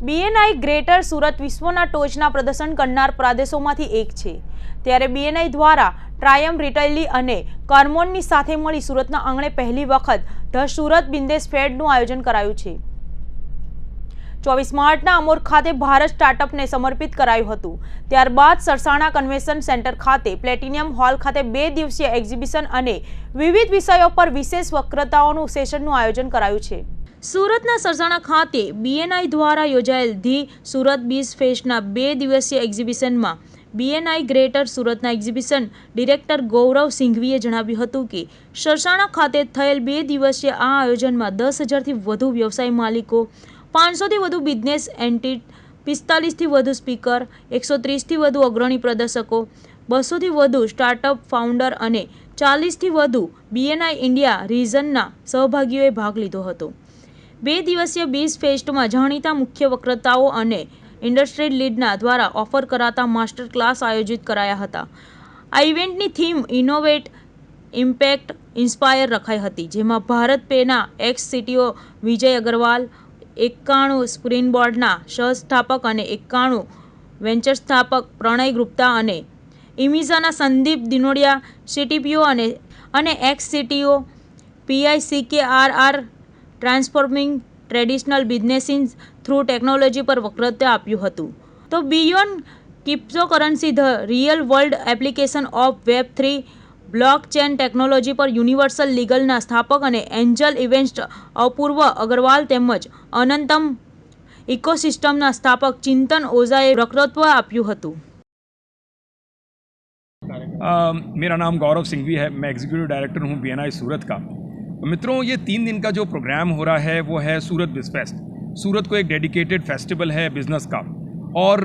BNI greater Surat વિશ્વના ટોચના પ્રદર્શન કરનાર પ્રદેશોમાંથી એક છે। ત્યારે બીએનઆઈ દ્વારા ટ્રાયમ રિટેલી અને કરમોનની સાથે મળી સુરતના આંગણે પહેલી વખત ધ સુરત બિઝનેસ ફેરનું આયોજન કરાયું છે। 24 માર્ચના અમોર ખાતે ભારત સ્ટાર્ટઅપને સમર્પિત કરાયું હતું। ત્યારબાદ સરસાણા કન્વેન્શન સેન્ટર ખાતે પ્લેટિનિયમ હોલ ખાતે 2 દિવસીય એક્ઝિબિશન અને વિવિધ વિષયો પર વિશેષ વક્તૃતાઓનું સેશનનું આયોજન કરાયું છે। સુરતના સરસાણા ખાતે બીએનઆઈ દ્વારા યોજાયેલ ધી સુરત બીઝ ફેસ્ટના 2 દિવસીય એક્ઝિબિશનમાં બીએનઆઈ ગ્રેટર સુરતના એક્ઝિબિશન ડિરેક્ટર ગૌરવ સિંઘવીએ જણાવ્યું હતું કે સરસાણા ખાતે થયેલ 2 દિવસીય આ આયોજનમાં 10,000થી વધુ વ્યવસાય માલિકો, 500થી વધુ બિઝનેસ એન્ટિટી, 45થી વધુ સ્પીકર, 130થી વધુ અગ્રણી પ્રદર્શકો, 200થી વધુ સ્ટાર્ટઅપ ફાઉન્ડર અને 40થી વધુ બીએનઆઈ ઇન્ડિયા રિજનના સહભાગીઓએ ભાગ લીધો હતો। 2 દિવસીય બીઝ ફેસ્ટમાં જાણીતા મુખ્ય વક્તાઓ અને ઇન્ડસ્ટ્રી લીડના દ્વારા ઓફર કરાતા માસ્ટર ક્લાસ આયોજિત કરાયા હતા। આ ઇવેન્ટની થીમ ઇનોવેટ, ઇમ્પેક્ટ, ઇન્સ્પાયર રખાઈ હતી, જેમાં ભારત પેના એક્સ સીટીઓ વિજય અગ્રવાલ, 91 સ્પ્રિંગબોર્ડના સહસ્થાપક અને 91 વેન્ચર સ્થાપક પ્રણય ગુપ્તા અને ઇમિઝાના સંદીપ દિનોડિયા સીટીપીઓ અને ex CTO PICKRR transforming traditional businesses through technology પર વક્તવ્ય આપ્યું હતું। તો beyond cryptocurrency the real world application of web3 blockchain technology પર યુનિવર્સલ લીગલના સ્થાપક અને એન્જલ ઇન્વેસ્ટ અપૂર્વ અગ્રવાલ તેમજ અનંતમ ઇકોસિસ્ટમના સ્થાપક ચિંતન ઓઝાએ વક્તવ્ય આપ્યું હતું। मेरा नाम गौरव सिंघवी है। मैं एग्जीक्यूटिव डायरेक्टर हूँ बीएनआई सूरत का। मित्रों, ये 3 दिन का जो प्रोग्राम हो रहा है वो है सूरत बिज़ फेस्ट। सूरत को एक डेडिकेटेड फेस्टिवल है बिज़नेस का, और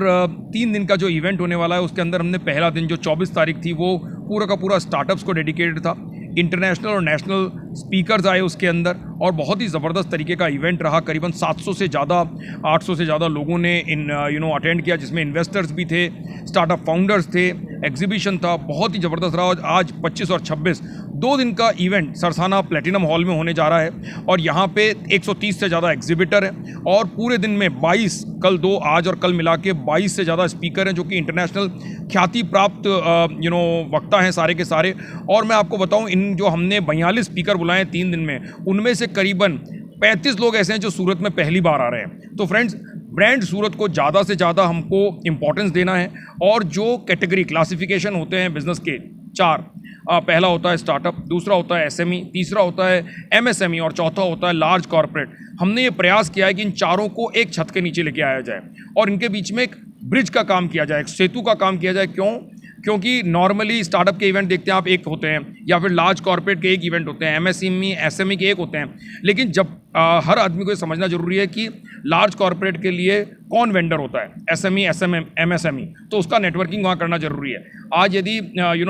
3 दिन का जो इवेंट होने वाला है उसके अंदर हमने पहला दिन जो 24 तारीख थी वो पूरा का पूरा स्टार्टअप्स को डेडिकेटेड था। इंटरनेशनल और नेशनल स्पीकर्स आए उसके अंदर, और बहुत ही ज़बरदस्त तरीके का इवेंट रहा। करीबन 700 से ज़्यादा 800 से ज़्यादा लोगों ने अटेंड किया, जिसमें इन्वेस्टर्स भी थे, स्टार्टअप फाउंडर्स थे, एग्जीबिशन था, बहुत ही ज़बरदस्त रहा। आज 25 और 26 2 दिन का इवेंट सरसाना प्लेटिनम हॉल में होने जा रहा है, और यहाँ पे 130 से ज़्यादा एग्जीबिटर हैं, और पूरे दिन में 22 कल 2 आज और कल मिला के 22 से ज़्यादा स्पीकर हैं जो कि इंटरनेशनल ख्याति प्राप्त वक्ता हैं सारे के सारे। और मैं आपको बताऊँ, इन जो हमने 42 स्पीकर बुलाए 3 दिन में, उनमें से करीबन 35 लोग ऐसे हैं जो सूरत में पहली बार आ रहे हैं। तो फ्रेंड्स, ब्रांड सूरत को ज़्यादा से ज़्यादा हमको इम्पोर्टेंस देना है, और जो कैटेगरी क्लासिफिकेशन होते हैं बिज़नेस के 4, पहला होता है स्टार्टअप, दूसरा होता है एसएमई, तीसरा होता है एमएसएमई, और चौथा होता है लार्ज कॉर्पोरेट। हमने ये प्रयास किया है कि इन चारों को एक छत के नीचे लेके आया जाए, और इनके बीच में एक ब्रिज का काम किया जाए, एक सेतु का काम किया जाए। क्योंकि नॉर्मली स्टार्टअप के इवेंट देखते हैं आप, एक होते हैं, या फिर लार्ज कॉर्पोरेट के एक इवेंट होते हैं, एमएसएमई एसएमई के एक होते हैं। लेकिन जब हर आदमी को ये समझना जरूरी है कि लार्ज कॉर्पोरेट के लिए कौन वेंडर होता है, एसएमई एमएसएमई, तो उसका नेटवर्किंग वहाँ करना जरूरी है। आज यदि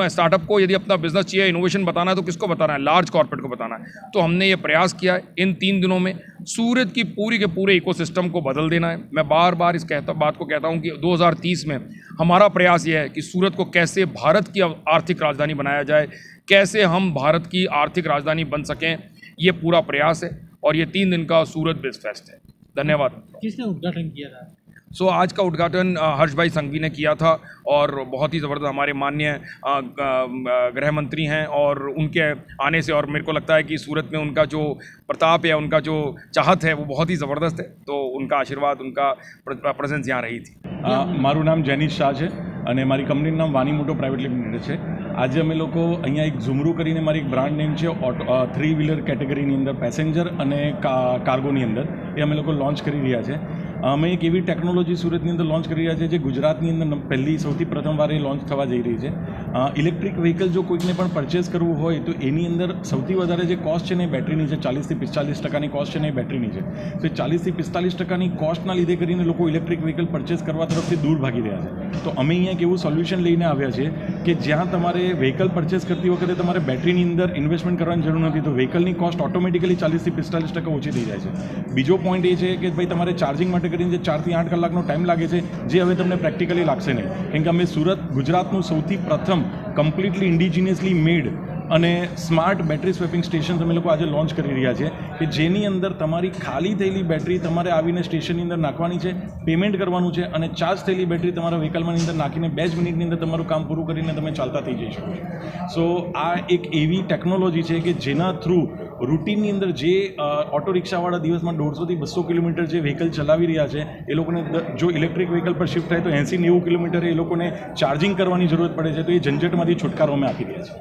स्टार्टअप को यदि अपना बिजनेस चाहिए, इनोवेशन बताना है, तो किसको बताना है? लार्ज कॉर्पोरेट को बताना है। तो हमने ये प्रयास किया है इन 3 दिनों में सूरत की पूरी के पूरे इकोसिस्टम को बदल देना है। मैं बार बार इस बात को कहता हूँ कि 2030 में हमारा प्रयास ये है कि सूरत को कैसे भारत की आर्थिक राजधानी बनाया जाए, कैसे हम भारत की आर्थिक राजधानी बन सकें, ये पूरा प्रयास है। और ये 3 दिन का सूरत बिज़ फेस्ट है। धन्यवाद। किसने उद्घाटन किया था? आज का उद्घाटन हर्ष भाई संघवी ने किया था, और बहुत ही ज़बरदस्त हमारे माननीय गृह मंत्री हैं, और उनके आने से और मेरे को लगता है कि सूरत में उनका जो प्रताप है, उनका जो चाहत है, वो बहुत ही ज़बरदस्त है। तो उनका आशीर्वाद, उनका प्रेजेंस यहाँ रही थी। मारू नाम जेनिश शाह है, અને મારી કંપનીનું નામ વાની મોટો પ્રાઇવેટ લિમિટેડ છે। આજે અમે લોકો અહીંયા એક ઝુમરૂ કરીને મારી એક બ્રાન્ડ નેમ છે, 3 વ્હીલર કેટેગરીની અંદર પેસેન્જર અને કાર્ગોની અંદર એ અમે લોકો લોન્ચ કરી રહ્યા છે। અમે એક એવી ટેકનોલોજી સુરતની અંદર લોન્ચ કરી રહ્યા છે જે ગુજરાતની અંદર પહેલી સૌથી પ્રથમ વાર એ લોન્ચ થવા જઈ રહી છે। ઇલેક્ટ્રિક વ્હીકલ જો કોઈકને પણ પરચેસ કરવું હોય તો એની અંદર સૌથી વધારે જે કોસ્ટ છે ને એ બેટરીની છે। 40 થી 45% કોસ્ટ છે ને એ બેટરીની છે। તો 40 થી 45% કોસ્ટના લીધે કરીને લોકો ઇલેક્ટ્રિક વ્હીકલ પરચેસ કરવા તરફથી દૂર ભાગી રહ્યા છે। તો અમે અહીંયા એક એવું સોલ્યુશન લઈને આવ્યા છે કે જ્યાં તમારે વ્હીકલ પરચેસ કરતી વખતે તમારે બેટરીની અંદર ઇન્વેસ્ટમેન્ટ કરવાની જરૂર નથી, તો વ્હીકલની કોસ્ટ ઓટોમેટિકલી 40 થી 45% ઓછી થઈ જાય છે। બીજો પોઈન્ટ એ છે કે ભાઈ તમારે ચાર્જિંગ માટે કરીને જે 4 થી 8 કલાકનો ટાઈમ લાગે છે, જે હવે તમને પ્રેક્ટિકલી લાગશે નહીં, કેમ કે અમે સુરત ગુજરાતનું સૌથી પ્રથમ કમ્પ્લીટલી ઇન્ડિજિનિયસલી મેડ અને સ્માર્ટ બેટરી સ્વેપિંગ સ્ટેશન અમે લોકો આજે લોન્ચ કરી રહ્યા છીએ કે જેની અંદર તમારી ખાલી થયેલી બેટરી તમારે આવીને સ્ટેશનની અંદર નાખવાની છે, પેમેન્ટ કરવાનું છે અને ચાર્જ થયેલી બેટરી તમારા વ્હીકલમાંની અંદર નાખીને 2 જ મિનિટની અંદર તમારું કામ પૂરું કરીને તમે ચાલતા થઈ જઈ શકો છો. સો આ એક એવી ટેકનોલોજી છે કે જેના થ્રુ રૂટીનની અંદર જે ઓટો રિક્ષાવાળા દિવસમાં 150 થી 200 કિલોમીટર જે વ્હીકલ ચલાવી રહ્યા છે એ લોકોને જો ઇલેક્ટ્રિક વ્હીકલ પર શિફ્ટ થાય તો 80-90 કિલોમીટર એ લોકોને ચાર્જિંગ કરવાની જરૂરત પડે છે. તો એ ઝંઝટમાંથી છુટકારો અમે આપી રહ્યા છીએ.